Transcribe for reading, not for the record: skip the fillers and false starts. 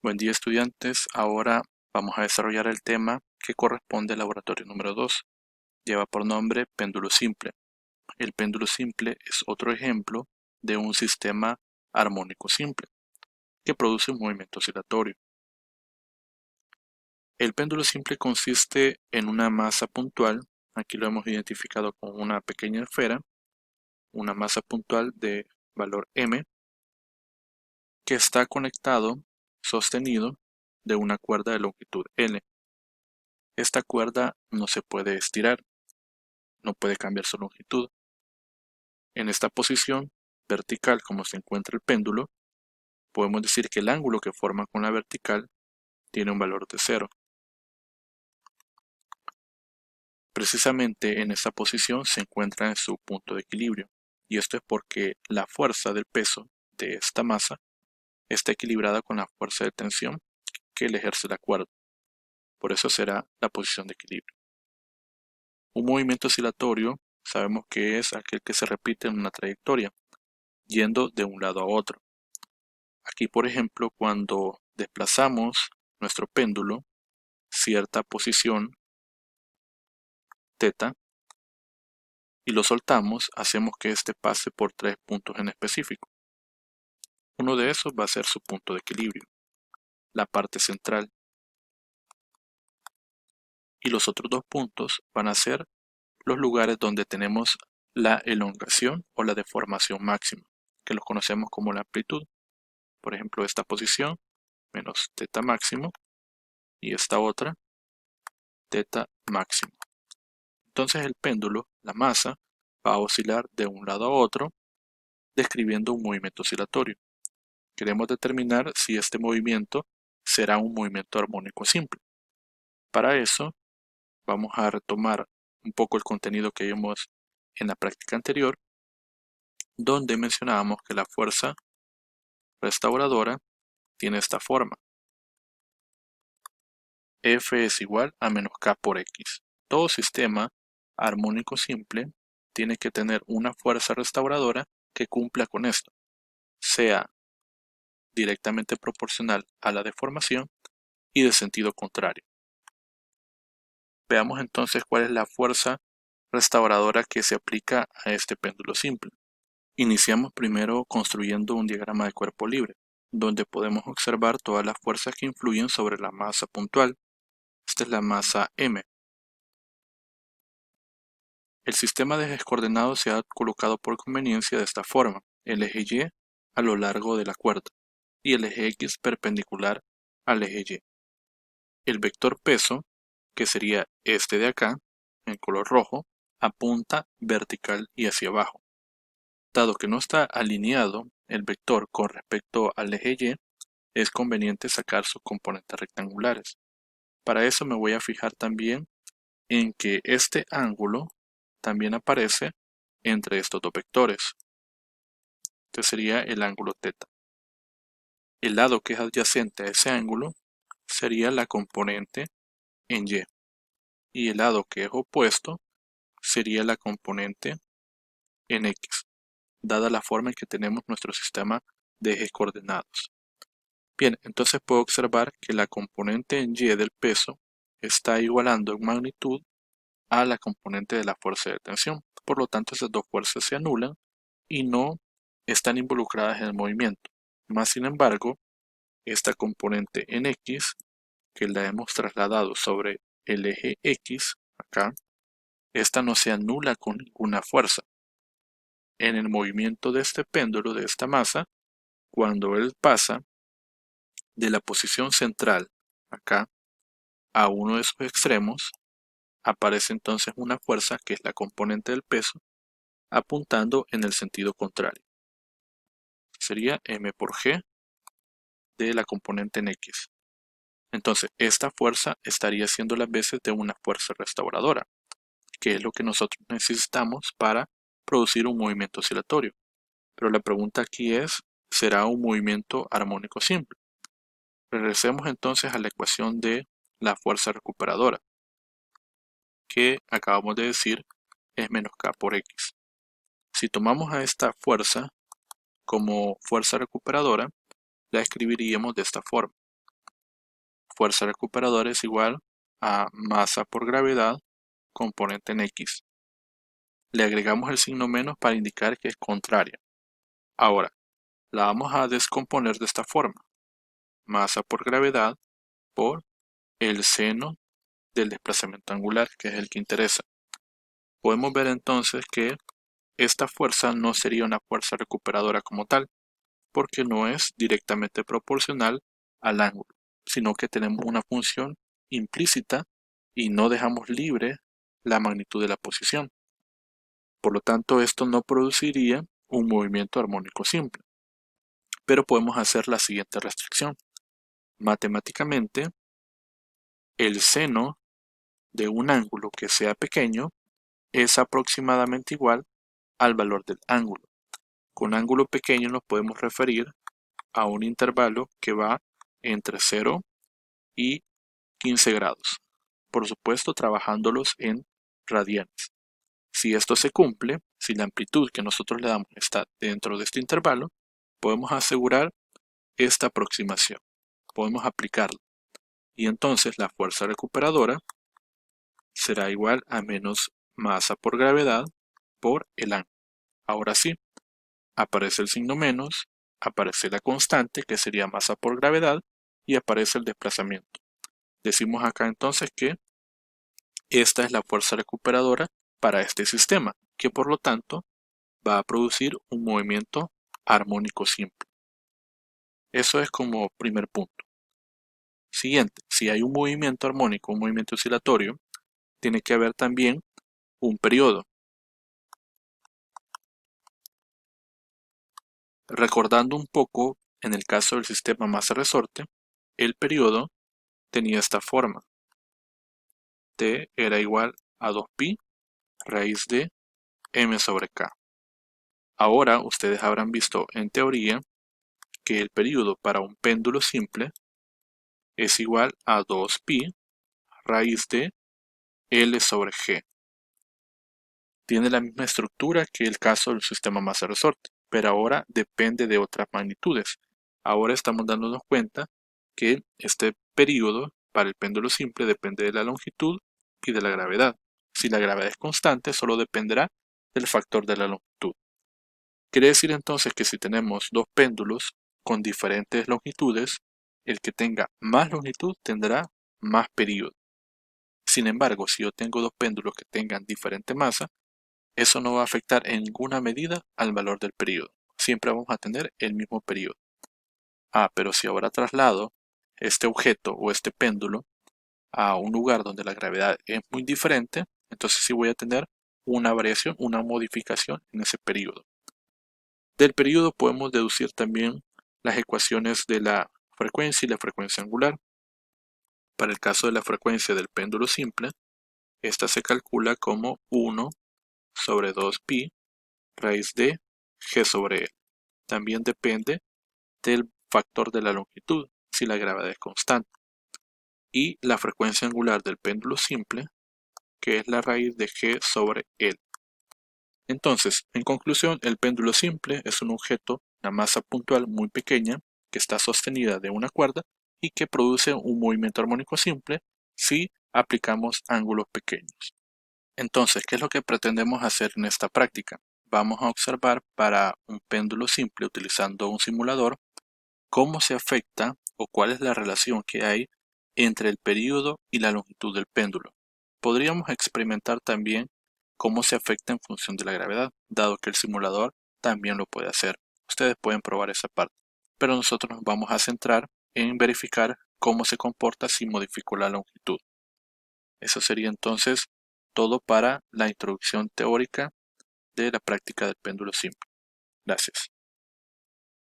Buen día, estudiantes. Ahora vamos a desarrollar el tema que corresponde al laboratorio número 2. Lleva por nombre péndulo simple. El péndulo simple es otro ejemplo de un sistema armónico simple que produce un movimiento oscilatorio. El péndulo simple consiste en una masa puntual, aquí lo hemos identificado con una pequeña esfera, una masa puntual de valor m, que está sostenido de una cuerda de longitud L. Esta cuerda no se puede estirar, no puede cambiar su longitud. En esta posición vertical, como se encuentra el péndulo, podemos decir que el ángulo que forma con la vertical tiene un valor de 0. Precisamente en esta posición se encuentra en su punto de equilibrio, y esto es porque la fuerza del peso de esta masa está equilibrada con la fuerza de tensión que le ejerce la cuerda. Por eso será la posición de equilibrio. Un movimiento oscilatorio sabemos que es aquel que se repite en una trayectoria, yendo de un lado a otro. Aquí, por ejemplo, cuando desplazamos nuestro péndulo cierta posición θ y lo soltamos, hacemos que éste pase por 3 puntos en específico. Uno de esos va a ser su punto de equilibrio, la parte central. Y los otros 2 puntos van a ser los lugares donde tenemos la elongación o la deformación máxima, que los conocemos como la amplitud. Por ejemplo, esta posición menos θ máximo y esta otra θ máximo. Entonces el péndulo, la masa, va a oscilar de un lado a otro, describiendo un movimiento oscilatorio. Queremos determinar si este movimiento será un movimiento armónico simple. Para eso, vamos a retomar un poco el contenido que vimos en la práctica anterior, donde mencionábamos que la fuerza restauradora tiene esta forma. F es igual a menos K por X. Todo sistema armónico simple tiene que tener una fuerza restauradora que cumpla con esto, sea directamente proporcional a la deformación y de sentido contrario. Veamos entonces cuál es la fuerza restauradora que se aplica a este péndulo simple. Iniciamos primero construyendo un diagrama de cuerpo libre, donde podemos observar todas las fuerzas que influyen sobre la masa puntual. Esta es la masa M. El sistema de ejes coordenados se ha colocado por conveniencia de esta forma: el eje Y a lo largo de la cuerda y el eje X perpendicular al eje Y. El vector peso, que sería este de acá, en color rojo, apunta vertical y hacia abajo. Dado que no está alineado el vector con respecto al eje Y, es conveniente sacar sus componentes rectangulares. Para eso me voy a fijar también en que este ángulo también aparece entre estos dos vectores. Este sería el ángulo θ. El lado que es adyacente a ese ángulo sería la componente en Y. Y el lado que es opuesto sería la componente en X, dada la forma en que tenemos nuestro sistema de ejes coordenados. Bien, entonces puedo observar que la componente en Y del peso está igualando en magnitud a la componente de la fuerza de tensión. Por lo tanto, esas dos fuerzas se anulan y no están involucradas en el movimiento. Más sin embargo, esta componente en X, que la hemos trasladado sobre el eje X, acá, esta no se anula con ninguna fuerza. En el movimiento de este péndulo, de esta masa, cuando él pasa de la posición central, acá, a uno de sus extremos, aparece entonces una fuerza que es la componente del peso, apuntando en el sentido contrario. Sería m por g de la componente en X. Entonces, esta fuerza estaría haciendo las veces de una fuerza restauradora, que es lo que nosotros necesitamos para producir un movimiento oscilatorio. Pero la pregunta aquí es, ¿será un movimiento armónico simple? Regresemos entonces a la ecuación de la fuerza recuperadora, que acabamos de decir es menos K por X. Si tomamos a esta fuerza como fuerza recuperadora, la escribiríamos de esta forma. fuerza recuperadora es igual a masa por gravedad componente en X. Le agregamos el signo menos para indicar que es contraria. Ahora, la vamos a descomponer de esta forma. Masa por gravedad por el seno del desplazamiento angular, que es el que interesa. Podemos ver entonces que esta fuerza no sería una fuerza recuperadora como tal, porque no es directamente proporcional al ángulo, sino que tenemos una función implícita y no dejamos libre la magnitud de la posición. Por lo tanto, esto no produciría un movimiento armónico simple. Pero podemos hacer la siguiente restricción. Matemáticamente, el seno de un ángulo que sea pequeño es aproximadamente igual al valor del ángulo. Con ángulo pequeño nos podemos referir a un intervalo que va entre 0 y 15 grados. Por supuesto, trabajándolos en radianes. Si esto se cumple, si la amplitud que nosotros le damos está dentro de este intervalo, podemos asegurar esta aproximación. Podemos aplicarla. Y entonces la fuerza recuperadora será igual a menos masa por gravedad por el ángulo. Ahora sí, aparece el signo menos, aparece la constante que sería masa por gravedad y aparece el desplazamiento. Decimos acá entonces que esta es la fuerza recuperadora para este sistema, que por lo tanto va a producir un movimiento armónico simple. Eso es como primer punto. Siguiente, si hay un movimiento armónico, un movimiento oscilatorio, tiene que haber también un periodo. Recordando un poco, en el caso del sistema masa-resorte, el periodo tenía esta forma. T era igual a 2pi raíz de m sobre k. Ahora ustedes habrán visto en teoría que el periodo para un péndulo simple es igual a 2pi raíz de L sobre G. Tiene la misma estructura que el caso del sistema masa-resorte, pero ahora depende de otras magnitudes. Ahora estamos dándonos cuenta que este periodo para el péndulo simple depende de la longitud y de la gravedad. Si la gravedad es constante, solo dependerá del factor de la longitud. Quiere decir entonces que si tenemos dos péndulos con diferentes longitudes, el que tenga más longitud tendrá más periodo. Sin embargo, si yo tengo dos péndulos que tengan diferente masa, eso no va a afectar en ninguna medida al valor del periodo. Siempre vamos a tener el mismo periodo. Pero si ahora traslado este objeto o este péndulo a un lugar donde la gravedad es muy diferente, entonces sí voy a tener una variación, una modificación en ese periodo. Del periodo podemos deducir también las ecuaciones de la frecuencia y la frecuencia angular. Para el caso de la frecuencia del péndulo simple, esta se calcula como 1 sobre 2pi raíz de g sobre L. También depende del factor de la longitud, si la gravedad es constante. Y la frecuencia angular del péndulo simple, que es la raíz de g sobre L. Entonces, en conclusión, el péndulo simple es un objeto, una masa puntual muy pequeña, que está sostenida de una cuerda y que produce un movimiento armónico simple si aplicamos ángulos pequeños. Entonces, ¿qué es lo que pretendemos hacer en esta práctica? Vamos a observar para un péndulo simple utilizando un simulador cómo se afecta o cuál es la relación que hay entre el período y la longitud del péndulo. Podríamos experimentar también cómo se afecta en función de la gravedad, dado que el simulador también lo puede hacer. Ustedes pueden probar esa parte, pero nosotros nos vamos a centrar en verificar cómo se comporta si modifico la longitud. Eso sería entonces todo para la introducción teórica de la práctica del péndulo simple. Gracias.